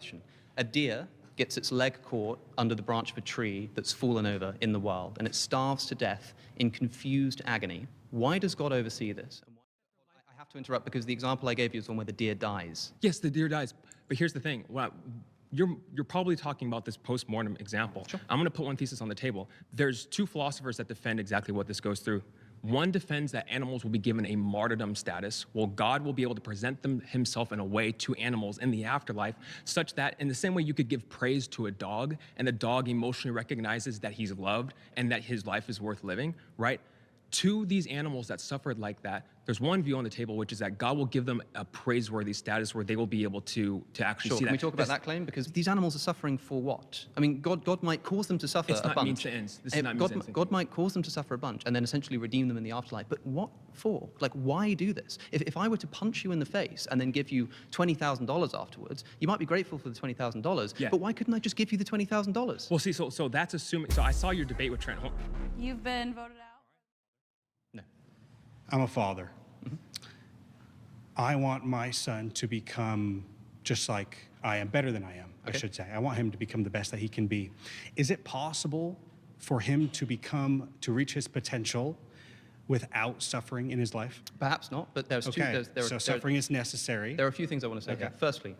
question. A deer gets its leg caught under the branch of a tree that's fallen over in the wild, and it starves to death in confused agony. Why does God oversee this? I have to interrupt because the example I gave you is one where the deer dies. Yes, the deer dies. But here's the thing. You're probably talking about this post-mortem example. Sure. I'm going to put one thesis on the table. There's two philosophers that defend exactly what this goes through. One defends that animals will be given a martyrdom status, while God will be able to present himself in a way to animals in the afterlife, such that in the same way you could give praise to a dog, and the dog emotionally recognizes that he's loved and that his life is worth living, right? To these animals that suffered like that, there's one view on the table, which is that God will give them a praiseworthy status where they will be able to actually see that. Can we talk about that claim? Because these animals are suffering for what? I mean, God might cause them to suffer It's a not bunch. means to ends. This is not means to ends. God might cause them to suffer a bunch and then essentially redeem them in the afterlife. But what for? Like, why do this? If I were to punch you in the face and then give you $20,000 afterwards, you might be grateful for the $20,000. Yeah. But why couldn't I just give you the $20,000? Well, see, so that's assuming. So I saw your debate with Trent. You've been voted out. No. I'm a father. I want my son to become just like I am, better than I am, I should say. I want him to become the best that he can be. Is it possible for him to reach his potential without suffering in his life? Perhaps not, but there's Okay, so suffering is necessary. There are a few things I want to say here. Firstly,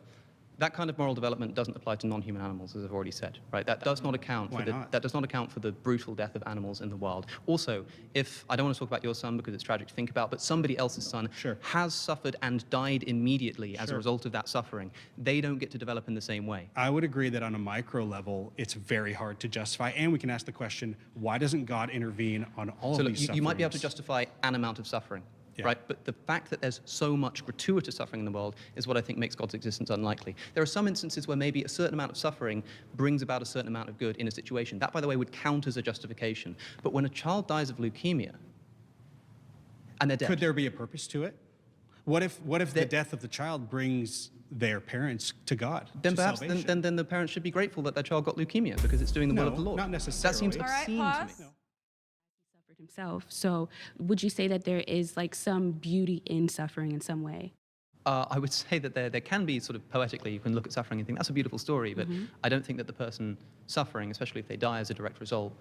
that kind of moral development doesn't apply to non-human animals, as I've already said, right? That does not account that does not account for the brutal death of animals in the wild. Also, if I don't want to talk about your son because it's tragic to think about, but somebody else's son has suffered and died immediately as a result of that suffering, they don't get to develop in the same way. I would agree that on a micro level, it's very hard to justify, and we can ask the question, why doesn't God intervene on all of these sufferings? You might be able to justify an amount of suffering. Yeah. Right? But the fact that there's so much gratuitous suffering in the world is what I think makes God's existence unlikely. There are some instances where maybe a certain amount of suffering brings about a certain amount of good in a situation. That, by the way, would count as a justification. But when a child dies of leukemia, and they're dead. Could there be a purpose to it? What if the death of the child brings their parents to God? Then perhaps then the parents should be grateful that their child got leukemia because it's doing the will of the Lord. Not necessarily. That seems obscene to me. Pause. Himself. So would you say that there is like some beauty in suffering in some way? I would say that there can be sort of poetically, you can look at suffering and think that's a beautiful story, but I don't think that the person suffering, especially if they die as a direct result,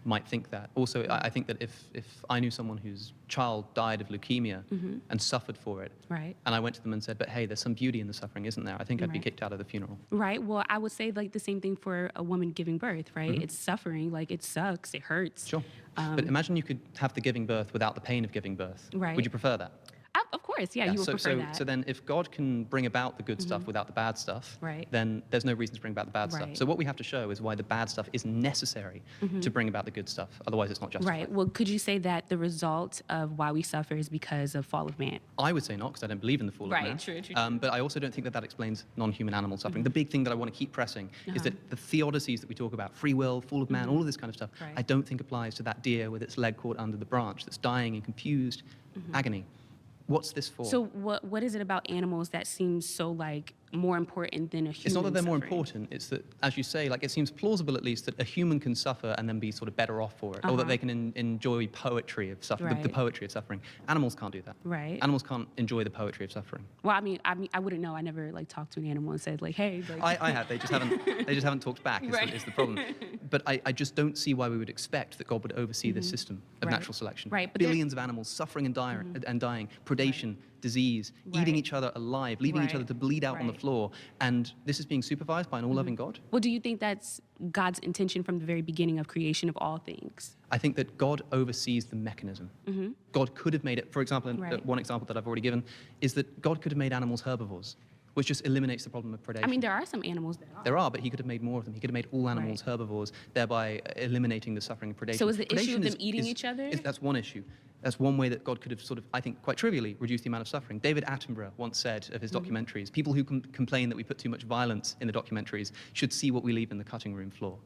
might think that. Also, I think that if I knew someone whose child died of leukemia and suffered for it, Right. and I went to them and said, but hey, there's some beauty in the suffering, isn't there? I think I'd be kicked out of the funeral. Right. Well, I would say like the same thing for a woman giving birth, right? It's suffering, like it sucks, it hurts. Sure. But imagine you could have the giving birth without the pain of giving birth. Right. Would you prefer that? Of course, yeah, you would prefer that. So then if God can bring about the good stuff without the bad stuff, Right. then there's no reason to bring about the bad stuff. Right. So what we have to show is why the bad stuff is necessary to bring about the good stuff. Otherwise, it's not justified. Right. Well, could you say that the result of why we suffer is because of fall of man? I would say not, because I don't believe in the fall of man. Right, true. But I also don't think that that explains non-human animal suffering. The big thing that I want to keep pressing is that the theodicies that we talk about, free will, fall of man, all of this kind of stuff, Right. I don't think applies to that deer with its leg caught under the branch that's dying in confused agony. What's this for? So what is it about animals that seems so like more important than a human? It's not that they're more suffering? important. It's that, as you say, like it seems plausible at least that a human can suffer and then be sort of better off for it, or that they can enjoy poetry of suffering, the Right. poetry of suffering. Animals can't do that. Right. Animals can't enjoy the poetry of suffering. Well, I mean, I wouldn't know. I never like talked to an animal and said like, hey. Like, I have. They just haven't talked back. Is the problem. But I just don't see why we would expect that God would oversee this system of Right. natural selection. Right, but Billions of animals suffering and dying, predation, disease, eating Right. each other alive, leaving each Right. other to bleed out on the Right. floor, and this is being supervised by an all-loving God. Well, do you think that's God's intention from the very beginning of creation of all things? I think that God oversees the mechanism. God could have made it, for example, Right. one example that I've already given is that God could have made animals herbivores, which just eliminates the problem of predation. I mean, there are some animals that are. There are, but he could have made more of them. He could have made all animals herbivores, thereby eliminating the suffering of predation. So is the issue of Predation them eating each other? That's one issue. That's one way that God could have sort of, I think, quite trivially reduced the amount of suffering. David Attenborough once said of his documentaries, people who complain that we put too much violence in the documentaries should see what we leave in the cutting room floor.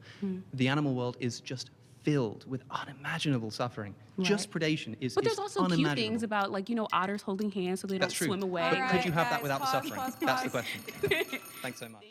The animal world is just filled with unimaginable suffering. Just predation is But there's also cute unimaginable. things about like, you know, otters holding hands so they That's don't true. swim away. But All could right, you have that guys, without the pause, suffering? pause, That's the pause. question. Thanks so much.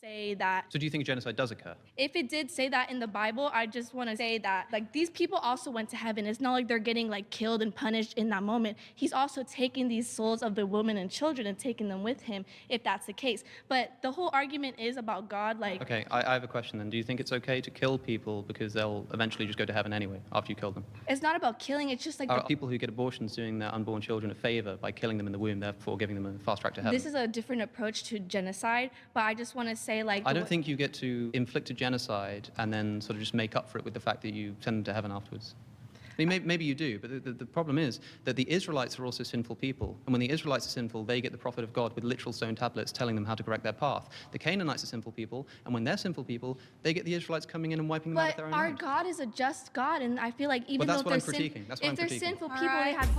say that So do you think genocide does occur? if it did say that in the Bible, I just want to say that like these people also went to heaven. It's not like they're getting like killed and punished in that moment. He's also taking these souls of the women and children and taking them with him, if that's the case. But the whole argument is about God, like Okay, I have a question then. Do you think it's okay to kill people because they'll eventually just go to heaven anyway after you kill them? it's not about killing. It's just like Are people who get abortions doing their unborn children a favor by killing them in the womb, therefore giving them a fast track to heaven? this is a different approach to genocide. But I just want to say like I don't think you get to inflict a genocide and then sort of just make up for it with the fact that you send them to heaven afterwards. I mean, maybe you do, but the problem is that the Israelites are also sinful people. And when the Israelites are sinful, they get the prophet of God with literal stone tablets telling them how to correct their path. The Canaanites are sinful people, and when they're sinful people, they get the Israelites coming in and wiping them out of But their own our land. God is a just God, and I feel like even that's though what I'm they're critiquing. That's what if I'm they're critiquing. sinful people, they have.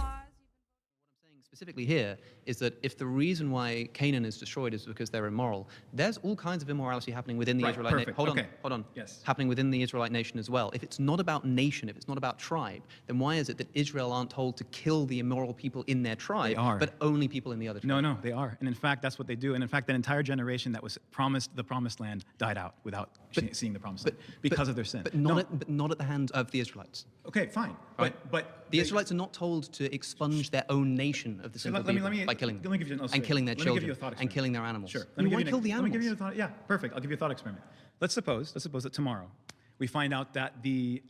Specifically here is that if the reason why Canaan is destroyed is because they're immoral, there's all kinds of immorality happening within the Right, Israelite nation. perfect. Hold Okay. on. Yes. Happening within the Israelite nation as well. If it's not about nation, if it's not about tribe, then why is it that Israel aren't told to kill the immoral people in their tribe, They are. but only people in the other tribe? No, they are. And in fact, that's what they do. And in fact, that entire generation that was promised the promised land died out without seeing the promised land because of their sin. But not at the hands of the Israelites. Okay, fine. Right? But The Israelites are not told to expunge their own nation of the sinful people by killing them, let me give you an and illustration. killing their Let me give you children, a thought and experiment. killing their animals. Sure. I mean, why kill the Let me give you a animals? thought. Yeah, perfect. I'll give you a thought experiment. Let's suppose that tomorrow we find out that the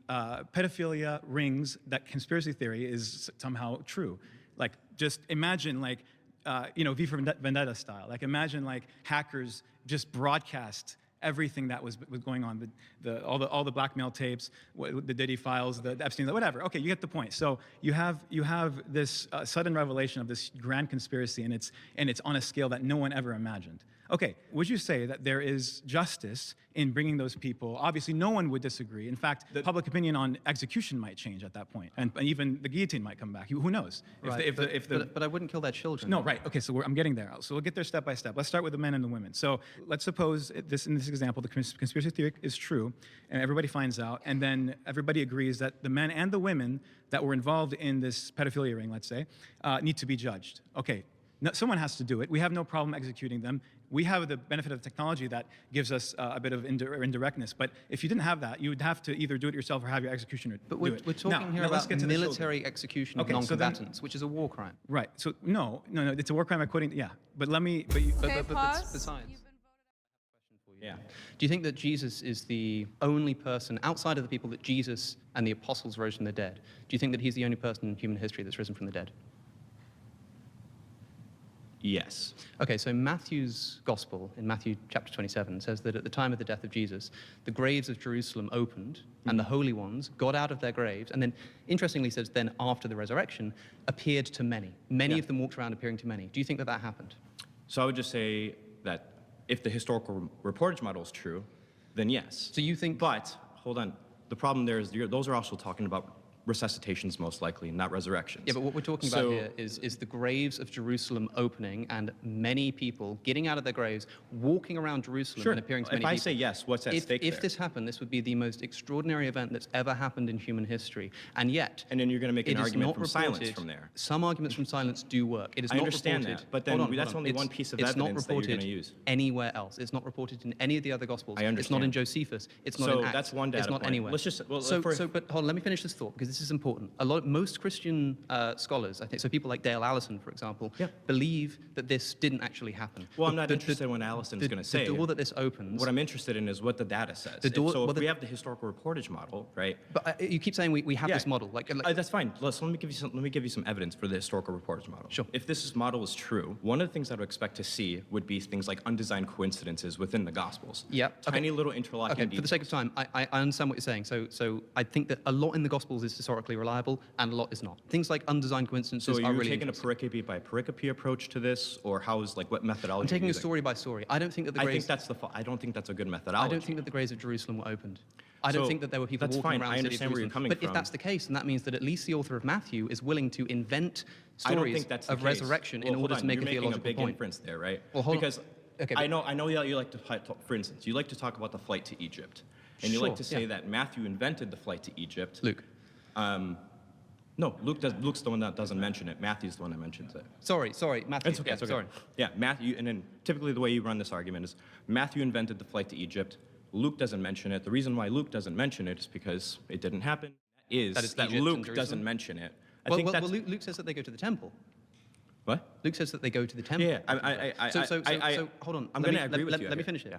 pedophilia rings, that conspiracy theory is somehow true. Like, just imagine, like, V for Vendetta style. Like, imagine, like, hackers just broadcast everything that was going on, all the blackmail tapes, the Diddy files, the Epstein, whatever. Okay, you get the point. So you have this sudden revelation of this grand conspiracy, and it's on a scale that no one ever imagined. Okay, would you say that there is justice in bringing those people? Obviously, no one would disagree. In fact, the public opinion on execution might change at that point, and even the guillotine might come back. Who knows? Right, but I wouldn't kill their children. No, right. Okay, so I'm getting there. So we'll get there step by step. Let's start with the men and the women. So let's suppose in this example, the conspiracy theory is true, and everybody finds out, and then everybody agrees that the men and the women that were involved in this pedophilia ring, let's say, need to be judged. Okay, someone has to do it. We have no problem executing them. We have the benefit of technology that gives us a bit of indirectness. But if you didn't have that, you would have to either do it yourself or have your executioner But do it. we're talking here let's about get to the children. military execution of Okay, so then- non-combatants, which is a war crime. Right. So no, it's a war crime according. Yeah. But let me. Okay, but pause. besides. You've been Yeah. Do you think that Jesus is the only person, outside of the people that Jesus and the apostles rose from the dead, do you think that he's the only person in human history that's risen from the dead? Yes. Okay, so Matthew's gospel, in Matthew chapter 27, says that at the time of the death of Jesus, the graves of Jerusalem opened, and the holy ones got out of their graves, and then, interestingly says, then after the resurrection, appeared to many. Many of them walked around appearing to many. Do you think that that happened? So I would just say that if the historical reportage model is true, then yes. So you think... But, hold on, the problem there is those are also talking about resuscitations most likely, not resurrections. Yeah, but what we're talking about here is the graves of Jerusalem opening and many people getting out of their graves, walking around Jerusalem Sure. and appearing to If many people. I say yes, what's at stake If there? this happened, this would be the most extraordinary event that's ever happened in human history. And yet... And then you're going to make it an is argument not from reported. silence from there. Some arguments from silence do work. It is I not understand reported. that, but then Hold on, that's hold on. only one piece of it's not evidence that you're reported gonna use. anywhere else. It's not reported in any of the other Gospels. I It's not in understand. Josephus. It's not So in Acts. that's one It's data not point. anywhere. Let's just- well, so, for- but hold on, let me finish this thought because this is important. Most Christian scholars, I think, so people like Dale Allison, for example, believe that this didn't actually happen. Well, I'm not interested in what Allison is going to say. The door that this opens... What I'm interested in is what the data says. well, If we have the historical reportage model, right? But you keep saying we have Yeah. this model. That's fine. Let me give you some evidence for the historical reportage model. Sure. If this model is true, one of the things I would expect to see would be things like undesigned coincidences within the Gospels. Yep. Tiny little interlocking Okay, details. for the sake of time, I understand what you're saying. So I think that a lot in the Gospels is historically reliable and a lot is not. Things like undesigned coincidences So are are you really taking a interesting. pericope by pericope approach to this, or how is what methodology? I'm taking are you a using? story by story. I don't think that the I graves... think I don't think that's a good methodology. I don't think that the graves of Jerusalem were opened. I don't So, think that there were people that's walking fine. around I the city of understand where you're Jerusalem. coming But if from. that's the case, then that means that at least the author of Matthew is willing to invent I don't stories think that's the of case. resurrection Well, in order hold to on, make you're a making theological big point. inference there, right? Well, hold on. Because Okay, I know that you like to, for instance, you like to talk about the flight to Egypt, and you like Sure, to say yeah. that Matthew invented the flight to Egypt. Luke. Luke's the one that doesn't mention it. Matthew's the one that mentions it. Sorry, Matthew. It's okay. Yeah, It's okay. Sorry. Yeah, Matthew, and then typically the way you run this argument is Matthew invented the flight to Egypt. Luke doesn't mention it. The reason why Luke doesn't mention it is because it didn't happen. That is That Egypt and Luke Jerusalem? doesn't mention it. Well, Luke says that they go to the temple. What? Luke says that they go to the temple. Yeah, So hold on. I'm going to agree with you. Let me finish it. Yeah.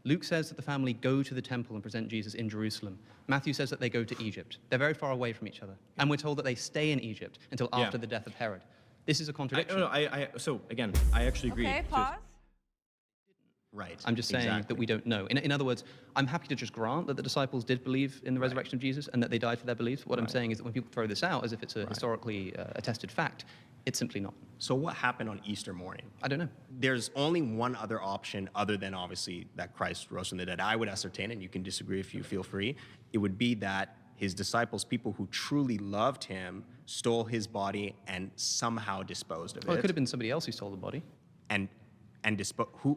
Luke says that the family go to the temple and present Jesus in Jerusalem. Matthew says that they go to Egypt. They're very far away from each other. And we're told that they stay in Egypt until after the death of Herod. This is a contradiction. So again, I actually agree. Okay, pause. Right. I'm just saying that we don't know. In other words, I'm happy to just grant that the disciples did believe in the resurrection of Jesus and that they died for their beliefs. What I'm saying is that when people throw this out as if it's a historically attested fact, it's simply not. So what happened on Easter morning? I don't know. There's only one other option other than obviously that Christ rose from the dead. I would ascertain, and you can disagree if you feel free, it would be that his disciples, people who truly loved him, stole his body and somehow disposed of Well, it it. could have been somebody else who stole the body.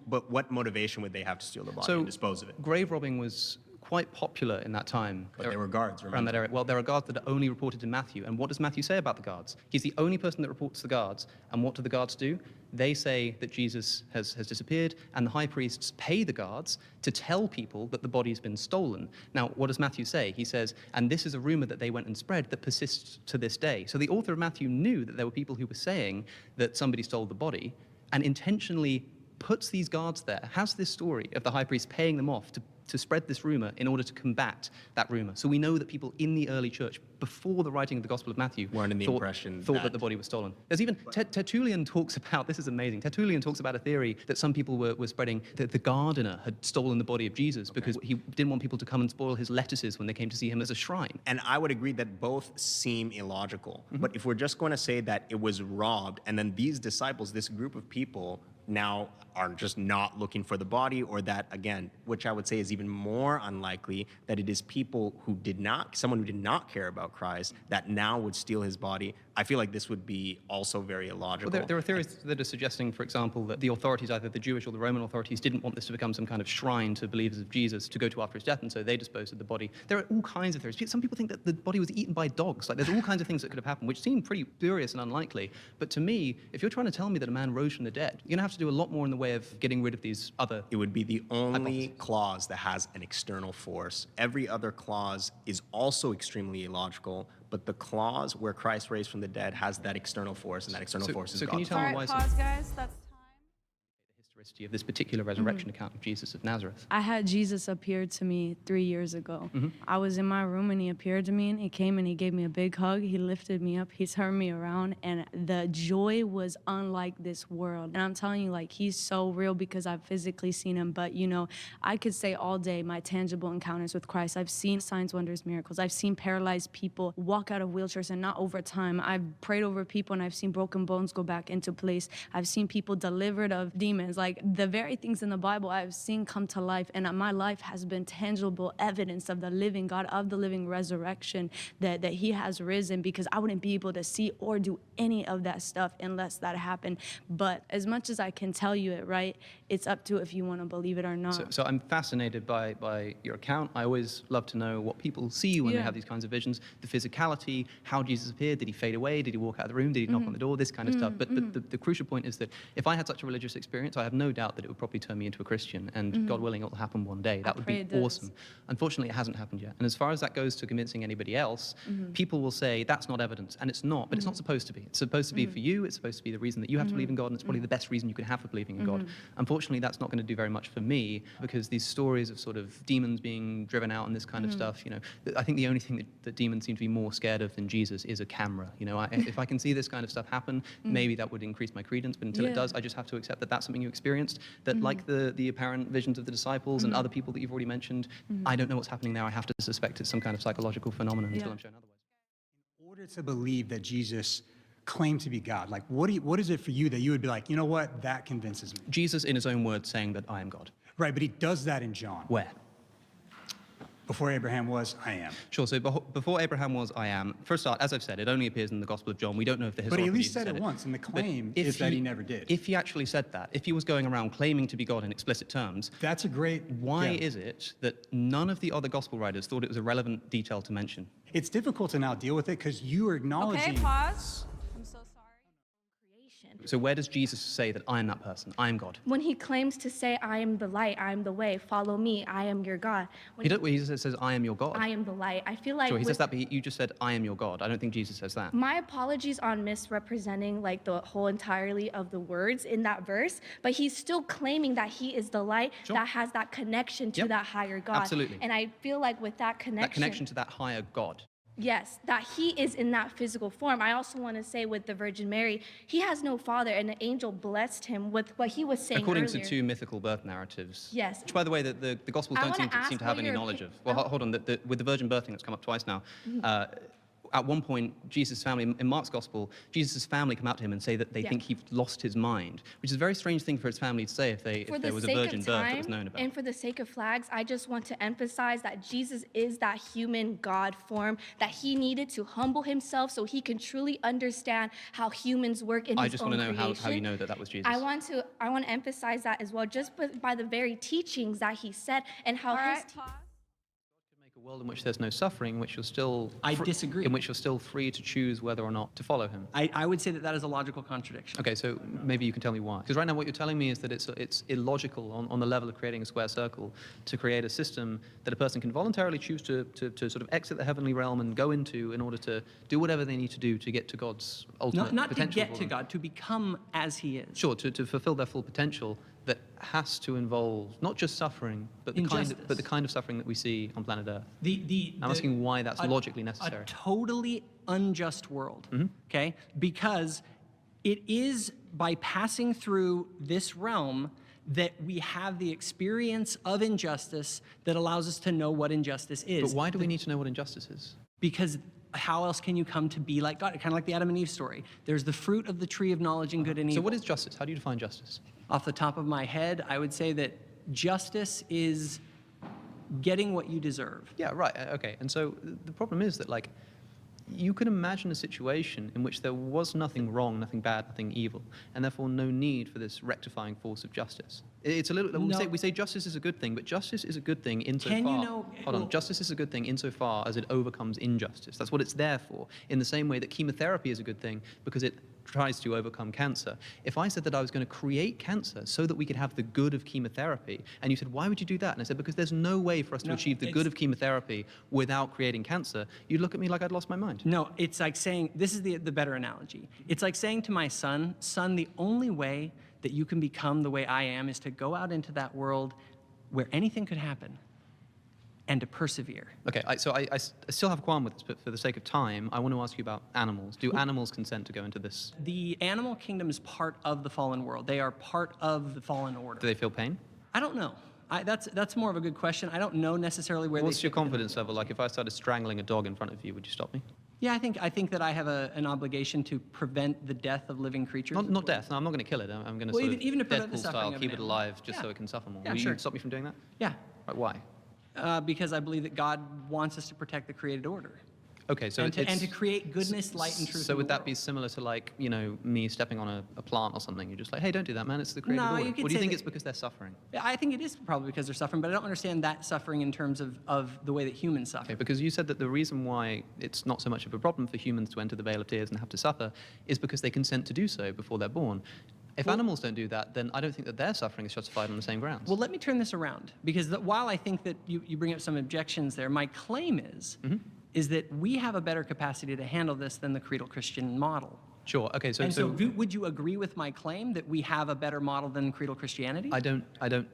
But what motivation would they have to steal the body So and dispose of it? grave robbing was quite popular in that time. But they were guards, Around remember? that area. Well, there are guards that are only reported to Matthew. And what does Matthew say about the guards? He's the only person that reports the guards. And what do the guards do? They say that Jesus has disappeared, and the high priests pay the guards to tell people that the body's been stolen. Now, what does Matthew say? He says, and this is a rumor that they went and spread that persists to this day. So the author of Matthew knew that there were people who were saying that somebody stole the body and intentionally puts these guards there, has this story of the high priest paying them off to spread this rumor in order to combat that rumor. So we know that people in the early church, before the writing of the Gospel of Matthew, Were under the thought impression that that- the body was stolen. There's even, Tertullian talks about, this is amazing, Tertullian talks about a theory that some people were spreading that the gardener had stolen the body of Jesus because he didn't want people to come and spoil his lettuces when they came to see him as a shrine. And I would agree that both seem illogical. But if we're just going to say that it was robbed, and then these disciples, this group of people, now are just not looking for the body, or that, again, which I would say is even more unlikely, that it is people who someone who did not care about Christ, that now would steal his body, I feel like this would be also very illogical. Well, there are theories that are suggesting, for example, that the authorities, either the Jewish or the Roman authorities, didn't want this to become some kind of shrine to believers of Jesus to go to after his death, and so they disposed of the body. There are all kinds of theories. Some people think that the body was eaten by dogs. Like, there's all kinds of things that could have happened, which seem pretty spurious and unlikely. But to me, if you're trying to tell me that a man rose from the dead, you're going to have to do a lot more in the way of getting rid of these other... It would be the only clause that has an external force. Every other clause is also extremely illogical, but the clause where Christ raised from the dead has that external force, and that external force is so God. can you tell All me right, why pause, guys. That's time. the historicity of this particular resurrection account of Jesus of Nazareth? I had Jesus appear to me 3 years ago. I was in my room and he appeared to me and he came and he gave me a big hug. He lifted me up. He turned me around and the joy was unlike this world. And I'm telling you, like, he's so real because I've physically seen him. But, you know, I could say all day my tangible encounters with Christ. I've seen signs, wonders, miracles. I've seen paralyzed people walk out of wheelchairs, and not over time. I've prayed over people and I've seen broken bones go back into place. I've seen people delivered of demons. Like, the very things in the Bible I've seen come to life, and my life has been tangible evidence of the living God, of the living resurrection, that he has risen, because I wouldn't be able to see or do any of that stuff unless that happened. But as much as I can tell you it, right, it's up to if you want to believe it or not. So I'm fascinated by your account. I always love to know what people see when they have these kinds of visions, the physicality, how Jesus appeared, did he fade away, did he walk out of the room, did he knock on the door, this kind of stuff. But the crucial point is that if I had such a religious experience, I have no doubt that it would probably turn me into a Christian, and God willing, it will happen one day. That would be awesome. Unfortunately, it hasn't happened yet. And as far as that goes to convincing anybody else, people will say that's not evidence, and it's not, but it's not supposed to be. It's supposed to be for you, it's supposed to be the reason that you have to believe in God, and it's probably the best reason you could have for believing in God. Unfortunately, that's not going to do very much for me, because these stories of sort of demons being driven out and this kind of stuff, you know, I think the only thing that demons seem to be more scared of than Jesus is a camera. You know, if I can see this kind of stuff happen, maybe that would increase my credence, but until it does, I just have to accept that that's something you experienced, that like the apparent visions of the disciples and other people that you've already mentioned, I don't know what's happening there. I have to suspect it's some kind of psychological phenomenon until I'm shown otherwise. In order to believe that Jesus claimed to be God, like what is it for you that you would be like, you know what, that convinces me? Jesus, in his own words, saying that I am God. Right, but he does that in John. Where? Before Abraham was, I am. Sure. So before Abraham was, I am. For a start, as I've said, it only appears in the Gospel of John. We don't know if the But historical he at least Jesus said it once, and the But claim if is that he never did. If he actually said that, if he was going around claiming to be God in explicit terms, That's a great. why yeah. is it that none of the other Gospel writers thought it was a relevant detail to mention? It's difficult to now deal with it because you are acknowledging. Okay, pause. I'm so sorry. Creation. So where does Jesus say that I am that person? I am God? When he claims to say, I am the light, I am the way, follow me, I am your God. When He says, I am your God. I am the light. I feel like Sure, he with- says that, but you just said, I am your God. I don't think Jesus says that. my apologies on misrepresenting like the whole entirely of the words in that verse, but he's still claiming that he is the light Sure. that has that connection to Yep. that higher God. Absolutely. And I feel like with that That connection to that higher God. yes, that he is in that physical form. I also want to say with the Virgin Mary, he has no father, and the angel blessed him with what he was saying According earlier. to two mythical birth narratives. Yes. Which, by the way, the Gospels I don't wanna seem ask to have what any your knowledge of. opi- Well, hold on. With the virgin birth thing that's come up twice now, at one point, Jesus' family, in Mark's Gospel, Jesus' family come out to him and say that they Yeah. think he lost his mind, which is a very strange thing for his family to say if there was a virgin birth that was known about. And for the sake of flags, I just want to emphasize that Jesus is that human God form, that he needed to humble himself so he can truly understand how humans work in I his just own want to know how you creation. know that was Jesus. I want to emphasize that as well, just by the very teachings that he said and how All his right, pause. Make a world in which there's no suffering, in which you're still I disagree. in which you're still free to choose whether or not to follow him. I would say that that is a logical contradiction. Okay, so maybe you can tell me why. Because right now what you're telling me is that it's illogical on the level of creating a square circle to create a system that a person can voluntarily choose to sort of exit the heavenly realm and go into in order to do whatever they need to do to get to God's ultimate Not to potential. get for to them. God, to become as He is. Sure, to fulfill their full potential that has to involve not just suffering, but the kind of suffering that we see on planet Earth. I'm asking why that's logically necessary. A totally unjust world, Mm-hmm. okay? Because it is by passing through this realm that we have the experience of injustice that allows us to know what injustice is. But why do we need to know what injustice is? Because how else can you come to be like God? Kind of like the Adam and Eve story. There's the fruit of the tree of knowledge and good and evil. So what is justice? How do you define justice? Off the top of my head, I would say that justice is getting what you deserve. Yeah, right. Okay. And so the problem is that, like, you can imagine a situation in which there was nothing wrong, nothing bad, nothing evil, and therefore no need for this rectifying force of justice. It's a little. No. We say justice is a good thing, but justice is a good thing insofar. Can you know- Hold on. well- Justice is a good thing insofar as it overcomes injustice. That's what it's there for. In the same way that chemotherapy is a good thing because it tries to overcome cancer. If I said that I was going to create cancer so that we could have the good of chemotherapy, and you said, why would you do that? And I said, because there's no way for us to No, achieve the it's- good of chemotherapy without creating cancer, you'd look at me like I'd lost my mind. No, it's like saying, this is the better analogy. It's like saying to my son, the only way that you can become the way I am is to go out into that world where anything could happen and to persevere. Okay, so I still have a qualm with this, but for the sake of time, I want to ask you about animals. Do animals consent to go into this? The animal kingdom is part of the fallen world. They are part of the fallen order. Do they feel pain? I don't know. That's more of a good question. I don't know necessarily where What's they your fit within confidence level? Like, if I started strangling a dog in front of you, would you stop me? Yeah, I think that I have an obligation to prevent the death of living creatures. Not death. No, I'm not going to kill it. I'm going to Well, sort even to of prevent the Deadpool suffering style of keep an it animal. alive just Yeah. so it can suffer more. Yeah, Will sure. you stop me from doing that? Yeah, Right, why? because I believe that God wants us to protect the created order. Okay, so and it's to create goodness, light, and truth. So in would the that be world. similar to, like, you know, me stepping on a plant or something? You're just like, hey, don't do that, man. It's the created No, order. you could Or do you say think that- it's because they're suffering? Yeah, I think it is probably because they're suffering, but I don't understand that suffering in terms of the way that humans suffer. Okay, because you said that the reason why it's not so much of a problem for humans to enter the Vale of Tears and have to suffer is because they consent to do so before they're born. If animals don't do that, then I don't think that their suffering is justified on the same grounds. Well, let me turn this around, because while I think that you bring up some objections there, my claim is that we have a better capacity to handle this than the creedal Christian model. Sure. Okay. So, And so would you agree with my claim that we have a better model than creedal Christianity? I don't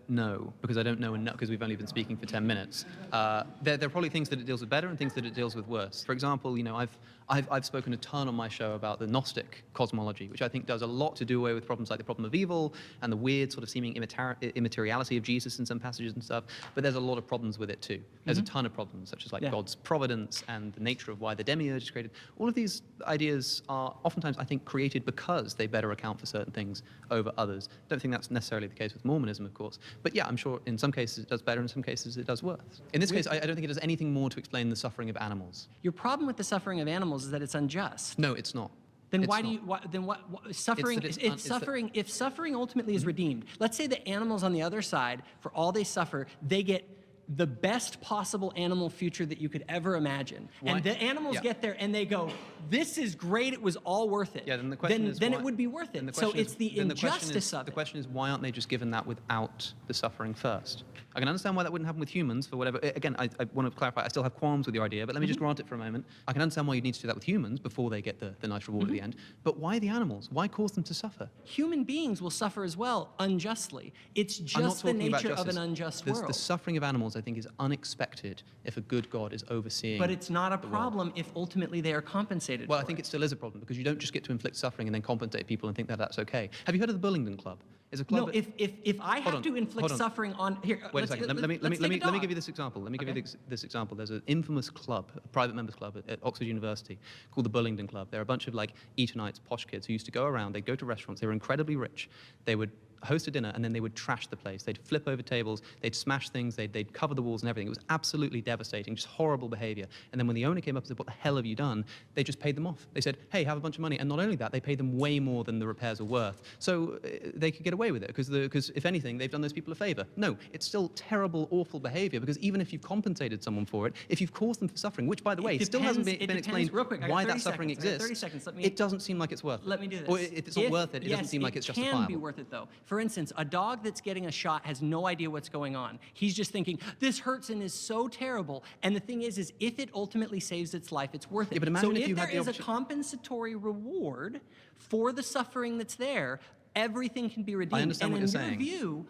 know, because I don't know enough, because we've only been speaking for 10 minutes. There are probably things that it deals with better and things that it deals with worse. For example, you know, I've spoken a ton on my show about the Gnostic cosmology, which I think does a lot to do away with problems like the problem of evil and the weird sort of seeming immateriality of Jesus in some passages and stuff. But there's a lot of problems with it too. There's a ton of problems, such as like Yeah. God's providence and the nature of why the demiurge is created. All of these ideas are oftentimes I think, created because they better account for certain things over others. Don't think that's necessarily the case with Mormonism, of course. But yeah, I'm sure in some cases it does better, in some cases it does worse. In this case, I don't think it does anything more to explain the suffering of animals. Your problem with the suffering of animals is that it's unjust. No, it's not. Then It's why not. do you? Why, then what? Suffering. It's If suffering. If suffering ultimately is redeemed, let's say the animals on the other side, for all they suffer, they get the best possible animal future that you could ever imagine. Why? And the animals Yeah. get there and they go, "This is great. It was all worth it." Yeah, then the question is then why, it would be worth then it. the So question it's is- the then injustice of The it. question is, why aren't they just given that without the suffering first? I can understand why that wouldn't happen with humans for whatever. Again, I want to clarify. I still have qualms with your idea, but let me just grant it for a moment. I can understand why you need to do that with humans before they get the nice reward at the end. But why the animals? Why cause them to suffer? Human beings will suffer as well, unjustly. It's I'm not just the talking about nature of justice. an unjust The world. suffering of animals, I think, is unexpected if a good God is overseeing. But it's not a the world. problem if ultimately they are compensated Well, for I think it. it still is a problem because you don't just get to inflict suffering and then compensate people and think that that's okay. Have you heard of the Bullingdon Club? It's a club. No, if I Hold have on, to inflict hold on. suffering on here. Wait a let's- second. Let let's me take a give you dog. this example. Let me give you Okay. this example. There's an infamous club, a private members club at Oxford University called the Bullingdon Club. They're a bunch of like Eatonites, posh kids who used to go around. They'd go to restaurants. They were incredibly rich. They would host a dinner and then they would trash the place. They'd flip over tables. They'd smash things. They'd cover the walls and everything. It was absolutely devastating, just horrible behavior. And then when the owner came up and said, "What the hell have you done?" They just paid them off. They said, "Hey, have a bunch of money." And not only that, they paid them way more than the repairs are worth. So they could get away with it because if anything, they've done those people a favor. No, it's still terrible, awful behavior because even if you've compensated someone for it, if you've caused them for suffering, which by the way, still hasn't depends- been it explained depends- real quick, I got why 30 that suffering seconds. I got 30 exists, seconds. Let me- it doesn't seem like it's worth it. Let me do this. Or if it's not worth it, it doesn't yes, seem like it's It justifiable. can be worth it though. For instance, a dog that's getting a shot has no idea what's going on. He's just thinking, "This hurts and is so terrible." And the thing is if it ultimately saves its life, it's worth it. Yeah, but imagine so if if you there had the is a opportu- compensatory reward for the suffering that's there, everything can be redeemed. understand and what in you're your saying. view,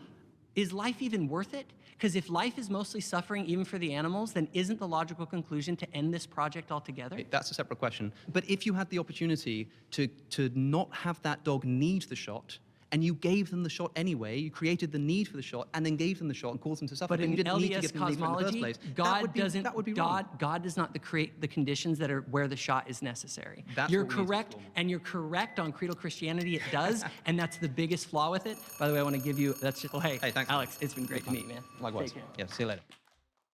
is life even worth it? Because if life is mostly suffering, even for the animals, then isn't the logical conclusion to end this project altogether? That's a separate question. But if you had the opportunity to not have that dog need the shot, and you gave them the shot anyway, you created the need for the shot, and then gave them the shot and caused them to suffer, But then in you didn't need to LDS give them the need for it in the first cosmology, place. God doesn't. That would be wrong. God does not create the conditions that are where the shot is necessary. That's You're what we need to correct, explore more. and you're correct on creedal Christianity. It does, and that's the biggest flaw with it. By the way, I want to give you. That's just. Well, hey, Hey, thanks. Alex. It's been great to meet you, man. Likewise. Take care. Yeah, see you later.